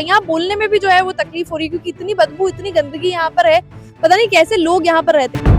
यहाँ बोलने में भी जो है वो तकलीफ हो रही है क्योंकि इतनी बदबू, इतनी गंदगी यहाँ पर है, पता नहीं कैसे लोग यहाँ पर रहते हैं।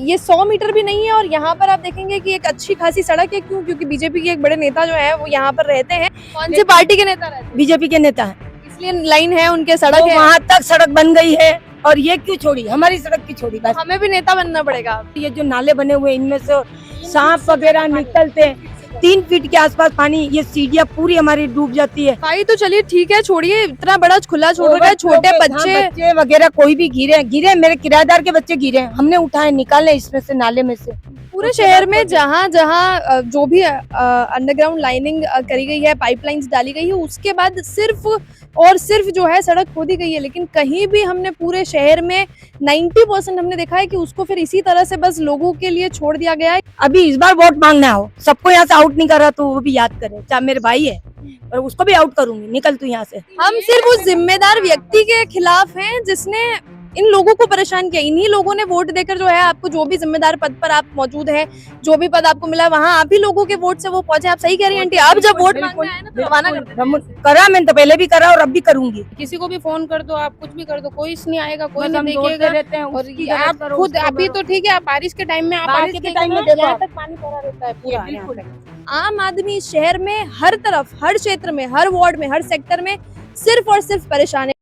ये 100 मीटर भी नहीं है और यहाँ पर आप देखेंगे कि एक अच्छी खासी सड़क है। क्यों? क्योंकि बीजेपी के एक बड़े नेता जो है वो यहाँ पर रहते हैं। कौन सी पार्टी के नेता रहते हैं? बीजेपी के नेता है, इसलिए लाइन है उनके, सड़क है, वहाँ तक सड़क बन गई है और ये क्यों छोड़ी, हमारी सड़क की छोड़ी बस। हमें भी नेता बनना पड़ेगा। ये जो नाले बने हुए इनमें से सांप वगैरह निकलते हैं, 3 फीट के आसपास पानी, ये सीढ़ियाँ पूरी हमारी डूब जाती है। भाई तो चलिए ठीक है, छोड़िए, इतना बड़ा खुला छोड़ रखा है, छोटे बच्चे वगैरह कोई भी गिरे, मेरे किराएदार के बच्चे गिरे, हमने उठाए निकाले इसमें से, नाले में से। पूरे शहर में जहाँ जहाँ जो भी अंडरग्राउंड लाइनिंग करी गई है, पाइपलाइंस डाली गई है, उसके बाद सिर्फ और सिर्फ जो है सड़क खोदी गई है। लेकिन कहीं भी हमने पूरे शहर में 90% हमने देखा है कि उसको फिर इसी तरह से बस लोगों के लिए छोड़ दिया गया है। अभी इस बार वोट मांगना हो, सबको यहाँ से आउट नहीं कर रहा तो वो भी याद करे, चाहे मेरे भाई है और उसको भी आउट करूंगी, निकल तू यहाँ से। हम सिर्फ उस जिम्मेदार व्यक्ति के खिलाफ हैं जिसने इन लोगों को परेशान किया। इन्हीं लोगों ने वोट देकर जो है आपको, जो भी जिम्मेदार पद पर आप मौजूद हैं, जो भी पद आपको मिला, वहाँ आप ही लोगों के वोट से वो पहुंचे। आप सही कह रही हैं आंटी, आप जब वोट मांगने आए ना तो रवाना करा, मैंने तो पहले भी करा और अब भी करूंगी। किसी को भी फोन कर दो, आप कुछ भी कर दो, कोई नहीं आएगा, कोई नहीं देखेगा। और आप खुद अभी तो ठीक है, आप बारिश के टाइम में आप बारिश के टाइम में यहाँ तक पानी भरा रहता है पूरा यहाँ तक। आम आदमी शहर में हर तरफ, हर क्षेत्र में, हर वार्ड में, हर सेक्टर में सिर्फ और सिर्फ परेशान है।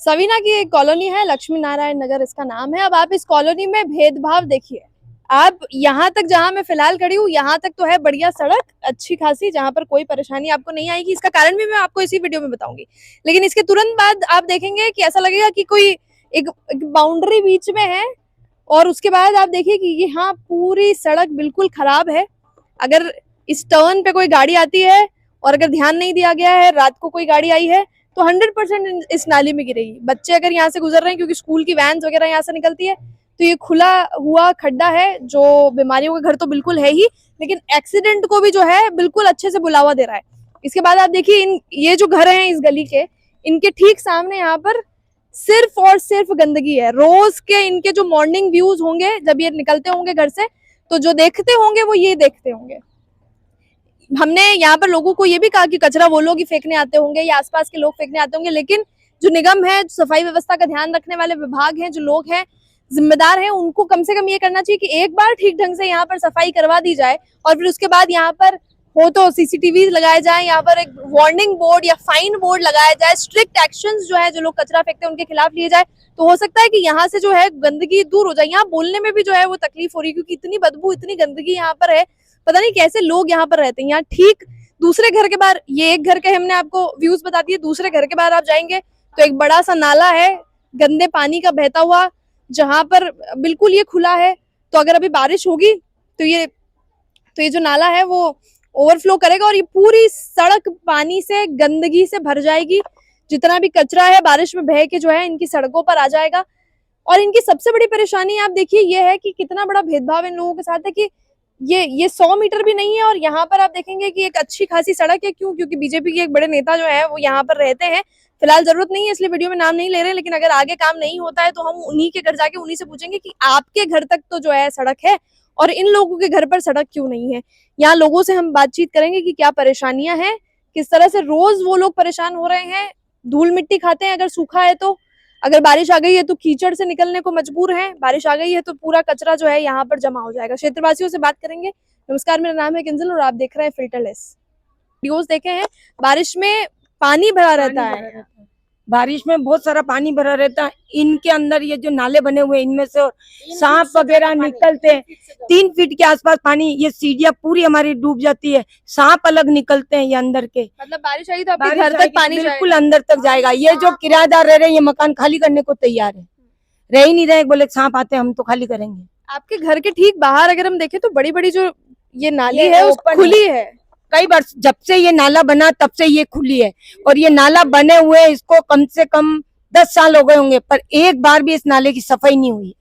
सवीना की एक कॉलोनी है, लक्ष्मी नारायण नगर इसका नाम है। अब आप इस कॉलोनी में भेदभाव देखिए। आप यहाँ तक, जहाँ मैं फिलहाल खड़ी हूँ, यहाँ तक तो है बढ़िया सड़क, अच्छी खासी, जहाँ पर कोई परेशानी आपको नहीं आएगी। इसका कारण भी मैं आपको इसी वीडियो में बताऊंगी। लेकिन इसके तुरंत बाद आप देखेंगे कि ऐसा लगेगा कि कोई एक बाउंड्री बीच में है और उसके बाद आप देखिए कि यहाँ पूरी सड़क बिल्कुल खराब है। अगर इस टर्न पे कोई गाड़ी आती है और अगर ध्यान नहीं दिया गया है, रात को कोई गाड़ी आई है तो 100% इस नाली में गिरेगी। बच्चे अगर यहाँ से गुजर रहे हैं, क्योंकि स्कूल की वैन वगैरह यहाँ से निकलती है, तो ये खुला हुआ खड्डा है जो बीमारियों का घर तो बिल्कुल है ही, लेकिन एक्सीडेंट को भी जो है बिल्कुल अच्छे से बुलावा दे रहा है। इसके बाद आप देखिए ये जो घर हैं इस गली के, इनके ठीक सामने यहाँ पर सिर्फ और सिर्फ गंदगी है। रोज के इनके जो मॉर्निंग व्यूज होंगे, जब ये निकलते होंगे घर से, तो जो देखते होंगे वो ये देखते होंगे। हमने यहाँ पर लोगों को ये भी कहा कि कचरा वो लोग ही फेंकने आते होंगे या आसपास के लोग फेंकने आते होंगे, लेकिन जो निगम है, सफाई व्यवस्था का ध्यान रखने वाले विभाग हैं, जो लोग हैं, जिम्मेदार हैं, उनको कम से कम ये करना चाहिए कि एक बार ठीक ढंग से यहाँ पर सफाई करवा दी जाए और फिर उसके बाद यहाँ पर हो तो सीसीटीवी लगाए जाए, यहाँ पर एक वार्निंग बोर्ड या फाइन बोर्ड लगाया जाए, स्ट्रिक्ट एक्शंस जो है, जो लोग कचरा फेंकते हैं उनके खिलाफ लिए जाए, तो हो सकता है कि यहाँ से जो है गंदगी दूर हो जाए। यहाँ बोलने में भी जो है वो तकलीफ हो रही है क्योंकि इतनी बदबू, इतनी गंदगी यहाँ पर है, पता नहीं कैसे लोग यहाँ पर रहते हैं। यहाँ ठीक दूसरे घर के बाहर, ये एक घर के हमने आपको व्यूज बता दिए, दूसरे घर के बाहर आप जाएंगे तो एक बड़ा सा नाला है गंदे पानी का बहता हुआ, जहां पर बिल्कुल ये खुला है। तो अगर अभी बारिश होगी तो ये जो नाला है वो ओवरफ्लो करेगा और ये पूरी सड़क पानी से, गंदगी से भर जाएगी। जितना भी कचरा है बारिश में बह के जो है इनकी सड़कों पर आ जाएगा। और इनकी सबसे बड़ी परेशानी आप देखिए ये है कि कितना बड़ा भेदभाव इन लोगों के साथ है कि ये 100 मीटर भी नहीं है और यहाँ पर आप देखेंगे कि एक अच्छी खासी सड़क है। क्यों? क्योंकि बीजेपी के एक बड़े नेता जो है वो यहाँ पर रहते हैं। फिलहाल जरूरत नहीं है इसलिए वीडियो में नाम नहीं ले रहे, लेकिन अगर आगे काम नहीं होता है तो हम उन्हीं के घर जाके उन्हीं से पूछेंगे कि आपके घर तक तो जो है सड़क है और इन लोगों के घर पर सड़क क्यों नहीं है। यहाँ लोगों से हम बातचीत करेंगे कि क्या परेशानियां हैं, किस तरह से रोज वो लोग परेशान हो रहे हैं, धूल मिट्टी खाते हैं अगर सूखा है तो, अगर बारिश आ गई है तो कीचड़ से निकलने को मजबूर हैं, बारिश आ गई है तो पूरा कचरा जो है यहाँ पर जमा हो जाएगा। क्षेत्रवासियों से बात करेंगे। नमस्कार, मेरा नाम है किंजल और आप देख रहे हैं फिल्टरलेस। वीडियोस देखे हैं, बारिश में पानी भरा रहता है, बारिश में बहुत सारा पानी भरा रहता है। इनके अंदर ये जो नाले बने हुए इनमें से सांप वगैरह निकलते हैं, 3 फीट के आसपास पानी, ये सीढ़ियाँ पूरी हमारी डूब जाती है, सांप अलग निकलते हैं ये अंदर के। मतलब बारिश आई तो आपके घर तक पानी बिल्कुल अंदर तक जाएगा। ये जो किराएदार रह रहे हैं ये मकान खाली करने को तैयार है, रह ही नहीं रहे, बोले सांप आते हैं हम तो खाली करेंगे। आपके घर के ठीक बाहर अगर हम देखें तो बड़ी बड़ी जो ये नाली है वो खुली है। कई बार जब से ये नाला बना तब से ये खुली है और ये नाला बने हुए इसको कम से कम 10 साल हो गए होंगे, पर एक बार भी इस नाले की सफाई नहीं हुई।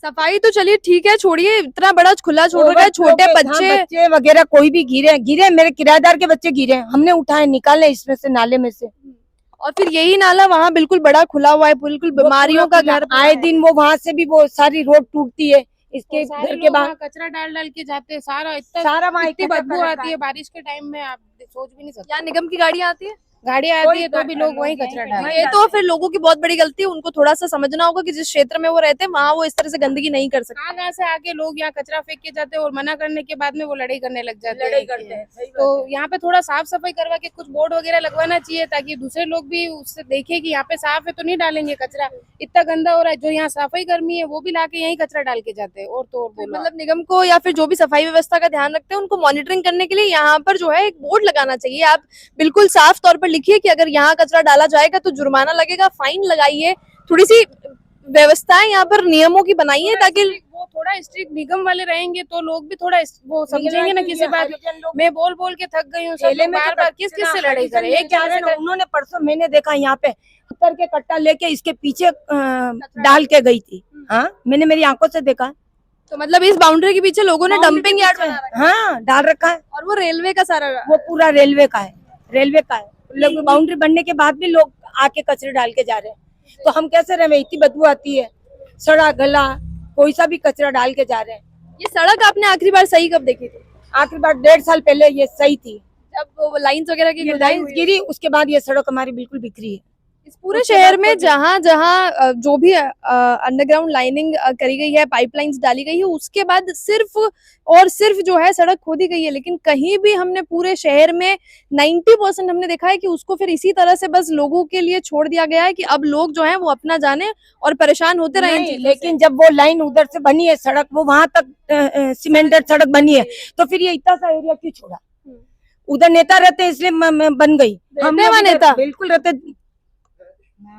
सफाई तो चलिए ठीक है, छोड़िए, इतना बड़ा खुला छोड़ रखा है, छोटे बच्चे वगैरह कोई भी गिरे, मेरे किराएदार के बच्चे गिरे, हमने उठाए निकाले इसमें से, नाले में से। और फिर यही नाला वहाँ बिल्कुल बड़ा खुला हुआ है, बिल्कुल बीमारियों का घर आए दिन वो वहाँ से भी वो सारी रोड टूटती है इसके सारे घर के लोग बाद वहाँ कचरा डाल डाल के जाते हैं, सारा इतना सारा वहाँ इतनी इकट्ठा बदबू कर आती रखा है बारिश के टाइम में, आप सोच भी नहीं सकते। यहाँ निगम की गाड़ियाँ आती है, गाड़ी आती है तो भी लोग वहीं कचरा डालते ये तो फिर लोगों की बहुत बड़ी गलती है। उनको थोड़ा सा समझना होगा कि जिस क्षेत्र में वो रहते हैं वहाँ वो इस तरह से गंदगी नहीं कर सकते। कहाँ से आके लोग यहाँ कचरा फेंक के जाते हैं और मना करने के बाद में वो लड़ाई करने लग जाते लड़ाई हैं। करते हैं, सही बात तो यहाँ पे थोड़ा साफ सफाई करवा के कुछ बोर्ड वगैरह लगवाना चाहिए, ताकि दूसरे लोग भी उससे देखें कि यहाँ पे साफ है तो नहीं डालेंगे कचरा, इतना गंदा हो रहा है। जो यहाँ सफाई कर्मी है वो भी लाके यहीं कचरा डाल के जाते हैं। और तो और बोलो मतलब निगम को या फिर जो भी सफाई व्यवस्था का ध्यान रखते हैं उनको मॉनिटरिंग करने के लिए यहाँ पर जो है एक बोर्ड लगाना चाहिए। आप बिल्कुल साफ तौर पर लिखिए कि अगर यहाँ कचरा डाला जाएगा तो जुर्माना लगेगा, फाइन लगाइए। थोड़ी सी व्यवस्थाएं यहाँ पर नियमों की बनाइए ताकि वो थोड़ा स्ट्रिक्ट निगम वाले रहेंगे तो लोग भी थोड़ा वो समझेंगे ना किसी बात। मैं बोल बोल के थक गई हूँ, सब लोग बार बार किस किस से लड़ाई करें। एक जने से उन्होंने परसों मैंने देखा यहाँ पे उतर के कट्टा लेके इसके पीछे डाल के गई थी। हाँ मैंने मेरी आंखों से देखा। तो मतलब इस बाउंड्री के पीछे लोगों ने डंपिंग यार्ड बना रखा है। हाँ डाल रखा है और वो रेलवे का सारा वो पूरा रेलवे का है, रेलवे का है। लोग बाउंड्री बनने के बाद भी लोग आके कचरे डाल के जा रहे हैं, तो हम कैसे रहे? इतनी बदबू आती है, सड़ा गला कोई सा भी कचरा डाल के जा रहे हैं। ये सड़क आपने आखिरी बार सही कब देखी थी? आखिरी बार 1.5 साल पहले ये सही थी, जब वो लाइंस वगैरह की ये खुदाई लाइन हुई है। गिरी उसके बाद ये सड़क हमारी बिल्कुल बिखरी है। इस पूरे शहर में जहाँ जहाँ जो भी अंडरग्राउंड लाइनिंग करी गई है, पाइपलाइंस डाली गई है, उसके बाद सिर्फ और सिर्फ जो है सड़क खोदी गई है। लेकिन कहीं भी हमने पूरे शहर में 90% हमने देखा है कि उसको फिर इसी तरह से बस लोगों के लिए छोड़ दिया गया है कि अब लोग जो है वो अपना जाने और परेशान होते रहे इन नहीं, चीजों से। लेकिन जब वो लाइन उधर से बनी है सड़क, वो वहां तक सीमेंटेड सड़क बनी है, तो फिर ये इतना सा एरिया क्यों छोड़ा? उधर नेता रहते हैं इसलिए बन गई। हम रहते वहाँ नेता? बिल्कुल रहते।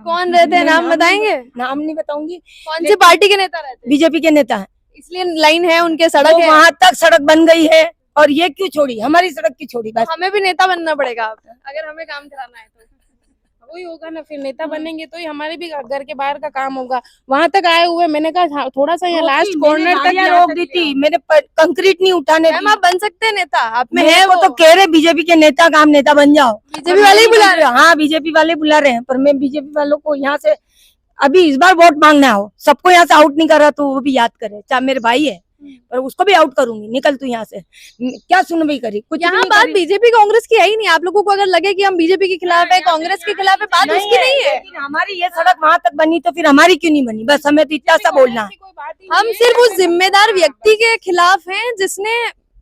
कौन रहते हैं, नाम बताएंगे? नाम नहीं बताऊंगी। कौन सी पार्टी के नेता रहते हैं? बीजेपी के नेता है, इसलिए लाइन है उनके, सड़क है। वहां तक सड़क बन गई है और ये क्यों छोड़ी? हमारी सड़क क्यों छोड़ी? बस हमें भी नेता बनना पड़ेगा अगर हमें काम कराना है तो। वही होगा ना, फिर नेता बनेंगे तो ही हमारे भी घर के बाहर का काम होगा। वहां तक आए हुए मैंने कहा थोड़ा सा यहाँ लास्ट कॉर्नर तक यहाँ रोक दी थी मैंने, कंक्रीट नहीं उठाने मैम आप बन सकते हैं नेता, आप में मेरे है को वो। तो कह रहे बीजेपी के नेता का, हम नेता बन जाओ। बीजेपी वाले ही बुला रहे हैं। हाँ बीजेपी वाले बुला रहे हैं, पर मैं बीजेपी वालों को यहाँ से अभी इस बार वोट मांगना हो, सबको यहाँ से आउट नहीं कर रहा तो वो भी याद करे, चाहे मेरे भाई है पर उसको भी आउट करूंगी। निकल तू यहाँ से, क्या सुनवाई करी? कुछ भी यहाँ नहीं बात करी। बीजेपी कांग्रेस की है ही नहीं। आप लोगों को अगर लगे कि हम बीजेपी के खिलाफ है, कांग्रेस के खिलाफ है, बात उसकी नहीं है। लेकिन हमारी ये सड़क वहां तक बनी तो फिर हमारी क्यों नहीं बनी? बस हमें तो इतना सा बोलना है। हम सिर्फ उस जिम्मेदार व्यक्ति के खिलाफ हैं जिसने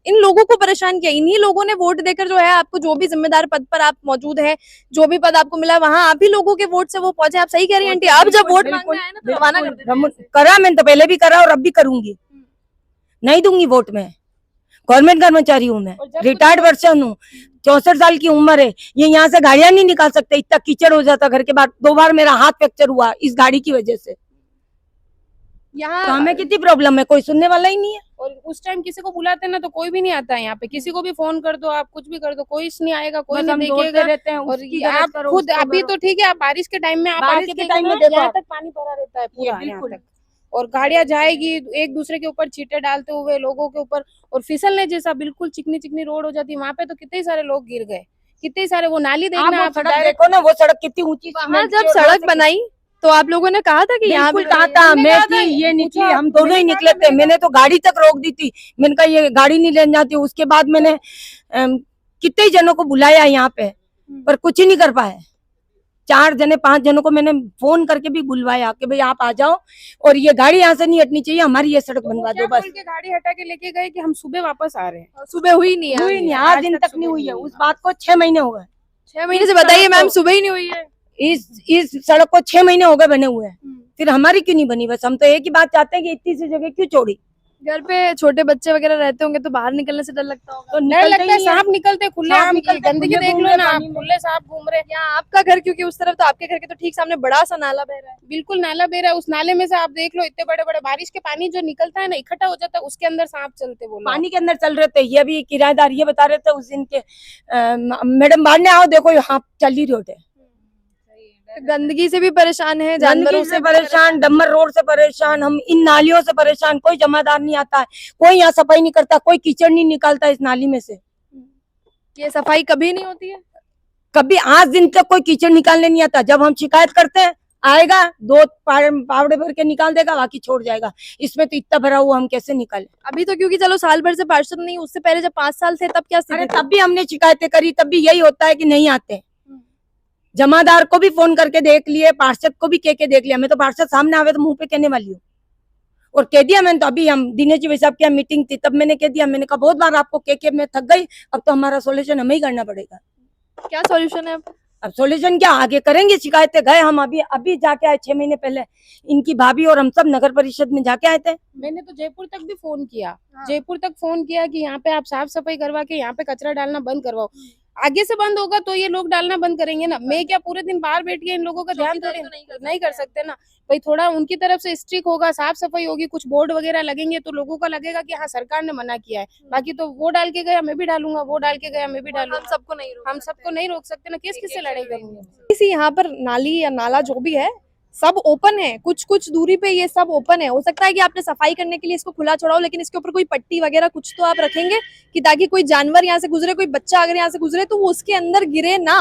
इन लोगों को परेशान किया। इन्हीं लोगों ने वोट देकर जो है आपको, जो भी जिम्मेदार पद पर आप मौजूद है, जो भी पद आपको मिला, वहाँ आप ही लोगों के वोट से वो पहुंचे। आप सही कह रही हैं आंटी, आप जब वोट मांगने आए ना तो रवाना कर देते हैं। करा मैंने तो पहले भी करा और अब भी करूंगी, नहीं दूंगी वोट में। गवर्नमेंट कर्मचारी हूँ मैं, रिटायर्ड पर्सन हूँ, 64 साल की उम्र है। ये यहाँ से गाड़ियां नहीं निकाल सकते, इतना कीचड़ हो जाता घर के बाहर। 2 बार मेरा हाथ फ्रैक्चर हुआ इस गाड़ी की वजह से। यहाँ तो हमें कितनी प्रॉब्लम है, कोई सुनने वाला ही नहीं है। और उस टाइम किसी को बुलाते ना तो कोई भी नहीं आता है यहाँ पे। किसी को भी फोन कर दो, आप कुछ भी कर दो, कोई नहीं आएगा, कोई नहीं देखेगा। रहते हैं और आप खुद अभी तो ठीक है, आप बारिश के टाइम में आप बारिश आके के देखो टाइम ना, में देखो यहाँ तक पानी भरा रहता है पूरा यहाँ बिल्कुल। तक। और गाड़ियां जाएगी एक दूसरे के ऊपर छींटे डालते हुए लोगों के ऊपर, और फिसलने जैसा बिल्कुल चिकनी चिकनी रोड हो जाती है। वहाँ पे तो कितने सारे लोग गिर गए, कितने सारे। वो नाली देखना आप सड़क देखो ना, वो सड़क कितनी ऊंची। वहाँ जब सड़क बनाई तो आप लोगों ने कहा था कि यहाँ बिल्कुल पे कहा था, मैं थी, ये निकली, हम दोनों ही निकले थे। मैंने तो गाड़ी तक रोक दी थी, मैंने कहा ये गाड़ी नहीं ले जाती। उसके बाद मैंने कितने जनों को बुलाया यहाँ पे, पर कुछ ही नहीं कर पाए। 4 जने 5 जनों को मैंने फोन करके भी बुलवाया कि भाई आप आ जाओ और ये गाड़ी यहाँ से नहीं हटनी चाहिए, हमारी ये सड़क बनवा दो बस। के गाड़ी हटा के लेके गए कि हम सुबह वापस आ रहे हैं। सुबह हुई नहीं है। हुई नहीं, आज दिन तक नहीं हुई है। उस बात को 6 महीने हो गए। 6 महीने से बताइए मैम, सुबह ही नहीं हुई है। इस सड़क को 6 महीने हो गए बने हुए हैं, फिर हमारी क्यों नहीं बनी? बस हम तो एक ही बात चाहते हैं कि इतनी सी जगह क्यों छोड़ी? घर पे छोटे बच्चे वगैरह रहते होंगे तो बाहर निकलने से डर लगता होगा। तो डर लगता है, सांप निकलते खुले, सांप आप निकलते गंदगी खुले देख घूम लो रहे ना, आप पानी में। खुले सांप घूम रहे हैं। यहाँ आपका घर क्योंकि उस तरफ, तो आपके घर के तो ठीक सामने बड़ा सा नाला बह रहा है। बिल्कुल नाला बह रहा है, उस नाले में से आप देख लो इतने बड़े बड़े बारिश के पानी जो निकलता है ना, इकट्ठा हो जाता है, उसके अंदर सांप चलते। बोलो पानी के अंदर चल रहे थे। ये भी किराएदार ये बता रहे थे उस दिन के, मैडम बाहर ने आओ देखो यहाँ चल ही रोड है। तो गंदगी से भी परेशान है, जानवरों गंदगी से परेशान, डम्बर रोड से परेशान, हम इन नालियों से परेशान। कोई जमादार नहीं आता है, कोई यहाँ सफाई नहीं करता, कोई कीचड़ नहीं निकालता इस नाली में से। ये सफाई कभी नहीं होती है। कभी आज दिन तक कोई कीचड़ निकालने नहीं आता। जब हम शिकायत करते हैं आएगा, 2 पावड़े भर के निकाल देगा, बाकी छोड़ जाएगा। इसमें तो इतना भरा हुआ हम कैसे निकाले? अभी तो क्योंकि चलो साल भर से पार्षद नहीं, उससे पहले जब 5 साल थे तब क्या अरे स्थिति थी? तब भी हमने शिकायतें करी, तब भी यही होता है कि नहीं आते। जमादार को भी फोन करके देख लिए, पार्षद को भी कह के देख लिया। मैं तो पार्षद सामने आवे तो मुंह पे कहने वाली हूँ, और कह दिया मैंने। तो अभी हम दिनेश जी साहब की मीटिंग थी, तब मैंने कह दिया। मैंने कहा बहुत बार आपको कह के मैं थक गई, अब तो हमारा सोल्यूशन हमें ही करना पड़ेगा। क्या सॉल्यूशन है अब सोल्यूशन क्या, आगे करेंगे। शिकायतें गए हम, अभी जाके आए 6 महीने पहले, इनकी भाभी और हम सब नगर परिषद में जाके आए थे। मैंने तो जयपुर तक भी फोन किया, जयपुर तक फोन किया कि यहाँ पे आप साफ सफाई करवा के यहाँ पे कचरा डालना बंद करवाओ। आगे से बंद होगा तो ये लोग डालना बंद करेंगे ना। मैं क्या पूरे दिन बाहर बैठ के इन लोगों का ध्यान थोड़े नहीं कर सकते ना। भाई थोड़ा उनकी तरफ से स्ट्रिक्ट होगा, साफ सफाई होगी, कुछ बोर्ड वगैरह लगेंगे तो लोगों का लगेगा कि हाँ सरकार ने मना किया है। बाकी तो वो डाल के गया मैं भी डालूंगा, वो डाल के गया मैं भी डालूंगा। हम सबको नहीं रोक सकते ना, किससे लड़ाई करेंगे? किसी यहाँ पर नाली या नाला जो भी है सब ओपन है, कुछ कुछ दूरी पे ये सब ओपन है। हो सकता है कि आपने सफाई करने के लिए इसको खुला छोड़ा हो, लेकिन इसके ऊपर कोई पट्टी वगैरह कुछ तो आप रखेंगे कि ताकि कोई जानवर यहाँ से गुजरे, कोई बच्चा अगर यहाँ से गुजरे तो वो उसके अंदर गिरे ना।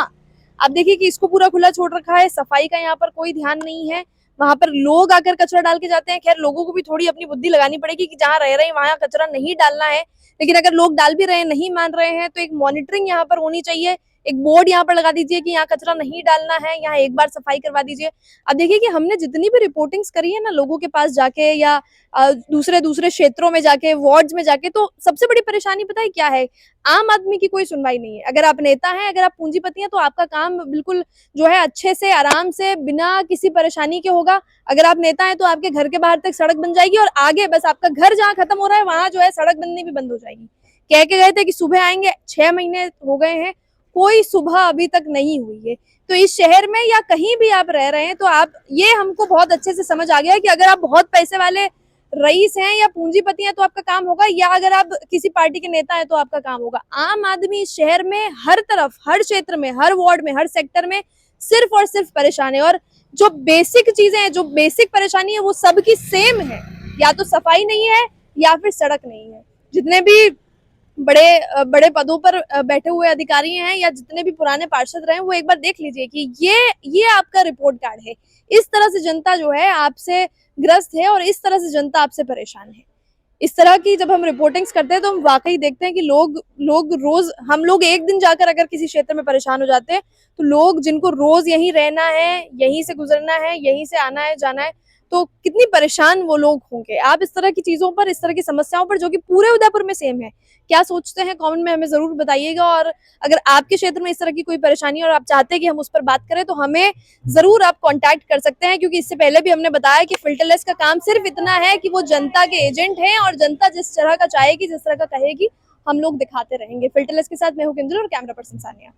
आप देखिए कि इसको पूरा खुला छोड़ रखा है, सफाई का यहाँ पर कोई ध्यान नहीं है। वहां पर लोग आकर कचरा डाल के जाते हैं। खैर लोगों को भी थोड़ी अपनी बुद्धि लगानी पड़ेगी कि जहाँ रह रहे हैं वहां कचरा नहीं डालना है, लेकिन अगर लोग डाल भी रहे हैं, नहीं मान रहे हैं, तो एक मॉनिटरिंग यहाँ पर होनी चाहिए। एक बोर्ड यहाँ पर लगा दीजिए कि यहाँ कचरा नहीं डालना है, यहाँ एक बार सफाई करवा दीजिए। अब देखिए कि हमने जितनी भी रिपोर्टिंग्स करी है ना लोगों के पास जाके या दूसरे दूसरे क्षेत्रों में जाके, वार्ड्स में जाके, तो सबसे बड़ी परेशानी पता है क्या है? आम आदमी की कोई सुनवाई नहीं है। अगर आप नेता हैं, अगर आप पूंजीपति हैं, तो आपका काम बिल्कुल जो है अच्छे से, आराम से, बिना किसी परेशानी के होगा। अगर आप नेता हैं तो आपके घर के बाहर तक सड़क बन जाएगी, और आगे बस आपका घर जहाँ खत्म हो रहा है वहां जो है सड़क बननी भी बंद हो जाएगी। कह के गए थे कि सुबह आएंगे, 6 महीने हो गए हैं, कोई सुबह अभी तक नहीं हुई है। तो इस शहर में या कहीं भी आप रह रहे हैं तो आप, ये हमको बहुत अच्छे से समझ आ गया है कि अगर आप बहुत पैसे वाले रईस हैं या पूंजीपति हैं तो आपका काम होगा, या अगर आप किसी पार्टी के नेता हैं तो आपका काम होगा। आम आदमी इस शहर में हर तरफ, हर क्षेत्र में, हर वार्ड में, हर सेक्टर में सिर्फ और सिर्फ परेशान है। और जो बेसिक चीजें हैं, जो बेसिक परेशानी है, वो सबकी सेम है। या तो सफाई नहीं है या फिर सड़क नहीं है। जितने भी बड़े बड़े पदों पर बैठे हुए अधिकारी हैं या जितने भी पुराने पार्षद रहे हैं, वो एक बार देख लीजिए कि ये आपका रिपोर्ट कार्ड है। इस तरह से जनता जो है आपसे ग्रस्त है, और इस तरह से जनता आपसे परेशान है। इस तरह की जब हम रिपोर्टिंग्स करते हैं तो हम वाकई देखते हैं कि लोग रोज, हम लोग एक दिन जाकर अगर किसी क्षेत्र में परेशान हो जाते हैं, तो लोग जिनको रोज यहीं रहना है, यहीं से गुजरना है, यहीं से आना है, जाना है, तो कितनी परेशान वो लोग होंगे। आप इस तरह की चीजों पर, इस तरह की समस्याओं पर, जो कि पूरे उदयपुर में सेम है, क्या सोचते हैं कमेंट में हमें जरूर बताइएगा। और अगर आपके क्षेत्र में इस तरह की कोई परेशानी और आप चाहते हैं कि हम उस पर बात करें, तो हमें जरूर आप कांटेक्ट कर सकते हैं, क्योंकि इससे पहले भी हमने बताया कि फिल्टरलेस का काम सिर्फ इतना है कि वो जनता के एजेंट हैं, और जनता जिस तरह का चाहेगी, जिस तरह का कहेगी, हम लोग दिखाते रहेंगे। फिल्टरलेस के साथ मैं हूं किंजल और कैमरा पर्सन सानिया।